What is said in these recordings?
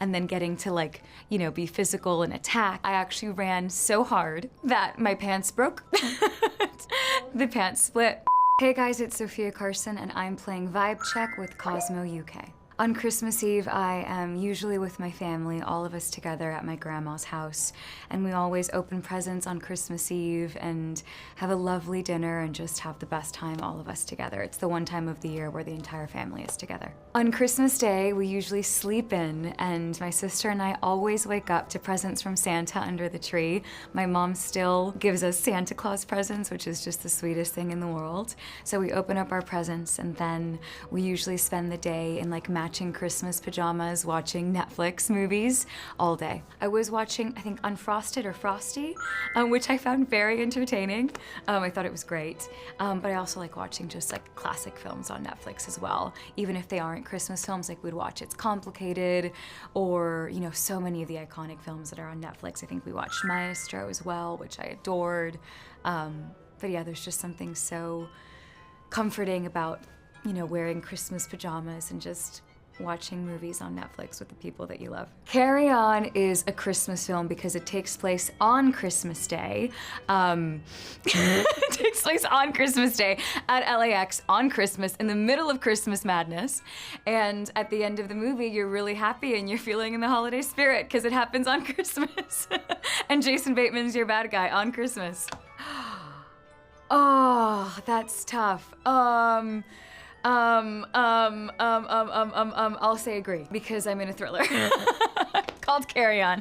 and then getting to like, you know, be physical and attack. I actually ran so hard that my pants broke. The pants split. Hey guys, it's Sofia Carson and I'm playing Vibe Check with Cosmo UK. On Christmas Eve, I am usually with my family, all of us together at my grandma's house, and we always open presents on Christmas Eve and have a lovely dinner and just have the best time, all of us together. It's the one time of the year where the entire family is together. On Christmas Day, we usually sleep in, and my sister and I always wake up to presents from Santa under the tree. My mom still gives us Santa Claus presents, which is just the sweetest thing in the world. So we open up our presents, and then we usually spend the day in like matching Christmas pajamas, watching Netflix movies all day. I was watching, I think, Unfrosted or Frosty, which I found very entertaining. I thought it was great. But I also like watching just like classic films on Netflix as well. Even if they aren't Christmas films, like we'd watch It's Complicated, or, you know, so many of the iconic films that are on Netflix. I think we watched Maestro as well, which I adored. But yeah, there's just something so comforting about, you know, wearing Christmas pajamas and just watching movies on Netflix with the people that you love. Carry On is a Christmas film because it takes place on Christmas Day. It takes place on Christmas Day at LAX on Christmas in the middle of Christmas madness. And at the end of the movie, you're really happy and you're feeling in the holiday spirit because it happens on Christmas. And Jason Bateman's your bad guy on Christmas. Oh, that's tough. I'll say agree because I'm in a thriller called Carry On.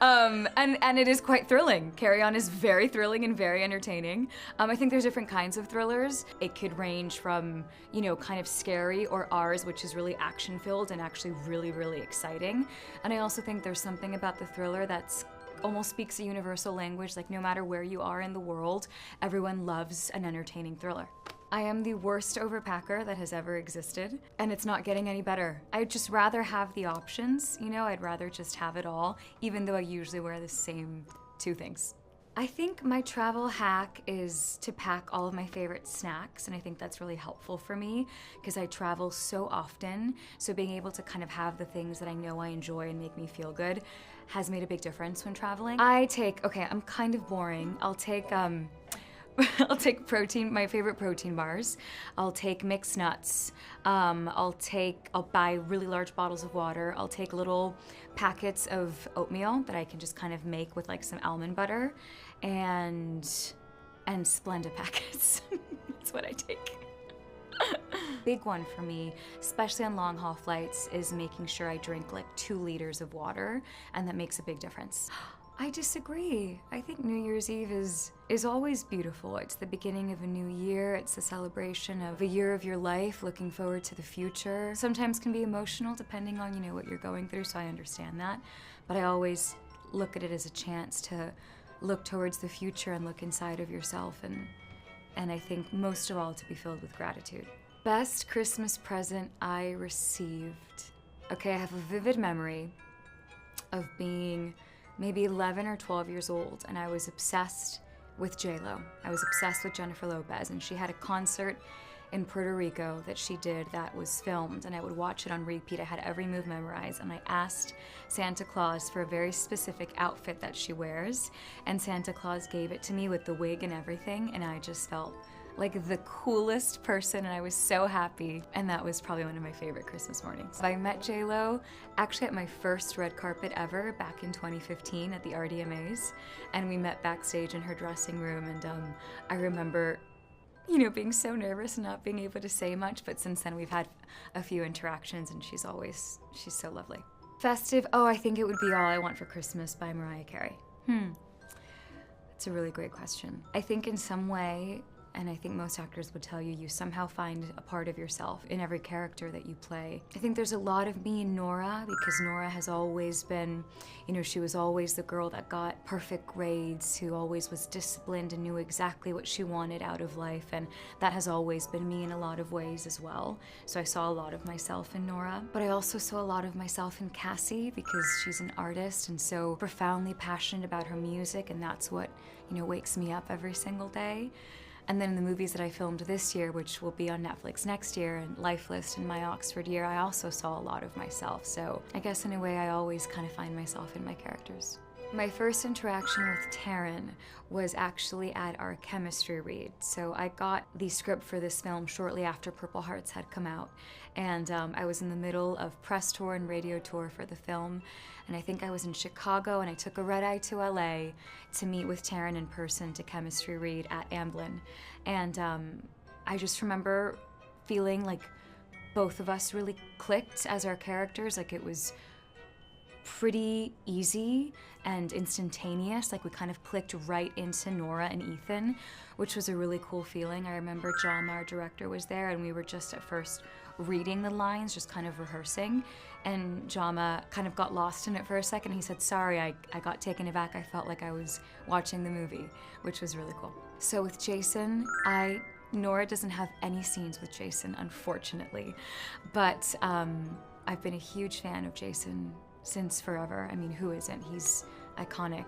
And it is quite thrilling. Carry On is very thrilling and very entertaining. I think there's different kinds of thrillers. It could range from, you know, kind of scary, or ours, which is really action-filled and actually really, really exciting. And I also think there's something about the thriller that's almost speaks a universal language, like no matter where you are in the world, everyone loves an entertaining thriller. I am the worst overpacker that has ever existed, and it's not getting any better. I'd just rather have the options, you know, I'd rather just have it all, even though I usually wear the same two things. I think my travel hack is to pack all of my favorite snacks, and I think that's really helpful for me because I travel so often, so being able to kind of have the things that I know I enjoy and make me feel good has made a big difference when traveling. Okay, I'm kind of boring. I'll take I'll take protein, my favorite protein bars. I'll take mixed nuts. I'll buy really large bottles of water. I'll take little packets of oatmeal that I can just kind of make with like some almond butter, and Splenda packets. That's what I take. Big one for me, especially on long haul flights, is making sure I drink like 2 liters of water, and that makes a big difference. I disagree. I think New Year's Eve is always beautiful. It's the beginning of a new year. It's the celebration of a year of your life, looking forward to the future. Sometimes can be emotional depending on, you know, what you're going through, so I understand that. But I always look at it as a chance to look towards the future and look inside of yourself, and I think most of all to be filled with gratitude. Best Christmas present I received. Okay, I have a vivid memory of being maybe 11 or 12 years old, and I was obsessed with J-Lo. I was obsessed with Jennifer Lopez, and she had a concert in Puerto Rico that she did that was filmed, and I would watch it on repeat. I had every move memorized, and I asked Santa Claus for a very specific outfit that she wears, and Santa Claus gave it to me with the wig and everything, and I just felt like the coolest person, and I was so happy, and that was probably one of my favorite Christmas mornings. I met J-Lo actually at my first red carpet ever back in 2015 at the RDMAs, and we met backstage in her dressing room, and I remember, you know, being so nervous and not being able to say much, but since then we've had a few interactions, and she's so lovely. Festive, I think it would be All I Want for Christmas by Mariah Carey. That's a really great question. I think in some way, and I think most actors would tell you, you somehow find a part of yourself in every character that you play. I think there's a lot of me in Nora, because Nora has always been, you know, she was always the girl that got perfect grades, who always was disciplined and knew exactly what she wanted out of life, and that has always been me in a lot of ways as well. So I saw a lot of myself in Nora, but I also saw a lot of myself in Cassie, because she's an artist and so profoundly passionate about her music, and that's what, you know, wakes me up every single day. And then in the movies that I filmed this year, which will be on Netflix next year, and Lifeless and My Oxford Year, I also saw a lot of myself. So I guess in a way I always kind of find myself in my characters. My first interaction with Taron was actually at our chemistry read. So I got the script for this film shortly after Purple Hearts had come out. And I was in the middle of press tour and radio tour for the film. And I think I was in Chicago, and I took a red-eye to LA to meet with Taron in person to chemistry read at Amblin. And I just remember feeling like both of us really clicked as our characters. Like, it was pretty easy and instantaneous. Like, we kind of clicked right into Nora and Ethan, which was a really cool feeling. I remember John, our director, was there, and we were just at first reading the lines, just kind of rehearsing, and Jama kind of got lost in it for a second. He said, sorry, I got taken aback. I felt like I was watching the movie, which was really cool. So with Jason, Nora doesn't have any scenes with Jason, unfortunately, but I've been a huge fan of Jason since forever. I mean, who isn't? He's iconic.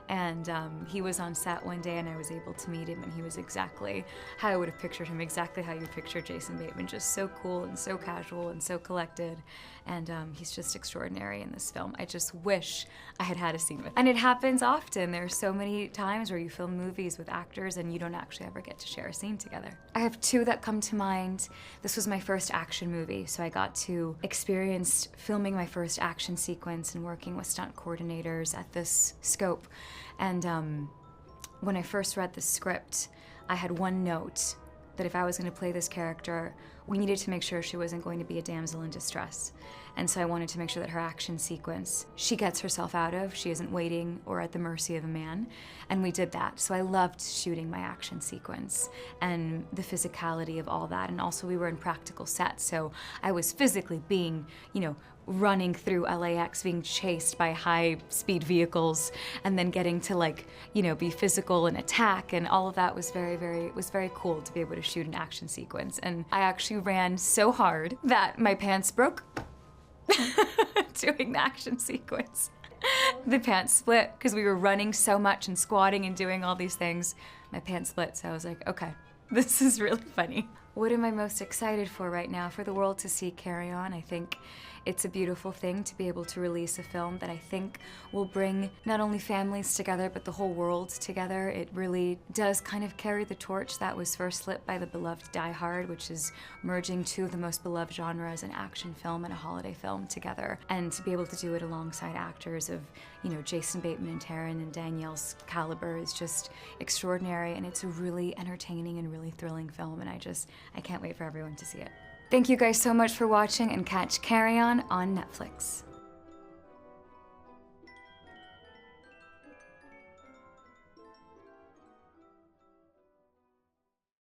And he was on set one day, and I was able to meet him, and he was exactly how I would have pictured him, exactly how you picture Jason Bateman, just so cool and so casual and so collected. And he's just extraordinary in this film. I just wish I had had a scene with him. And it happens often. There are so many times where you film movies with actors and you don't actually ever get to share a scene together. I have two that come to mind. This was my first action movie, so I got to experience filming my first action sequence and working with stunt coordinators at this scope. And when I first read the script, I had one note that if I was going to play this character, we needed to make sure she wasn't going to be a damsel in distress. And so I wanted to make sure that her action sequence, she gets herself out of, she isn't waiting or at the mercy of a man. And we did that. So I loved shooting my action sequence and the physicality of all that. And also we were in practical sets, so I was physically being, running through LAX, being chased by high-speed vehicles, and then getting to be physical and attack, and all of that was very cool to be able to shoot an action sequence. And I actually ran so hard that my pants broke doing the action sequence. The pants split because we were running so much and squatting and doing all these things. My pants split, so I was like, okay, this is really funny. What am I most excited for right now? For the world to see Carry On. I think it's a beautiful thing to be able to release a film that I think will bring not only families together, but the whole world together. It really does kind of carry the torch that was first lit by the beloved Die Hard, which is merging two of the most beloved genres, an action film and a holiday film, together. And to be able to do it alongside actors of, Jason Bateman and Taron and Danielle's caliber is just extraordinary. And it's a really entertaining and really thrilling film. And I can't wait for everyone to see it. Thank you guys so much for watching, and catch Carry On Netflix.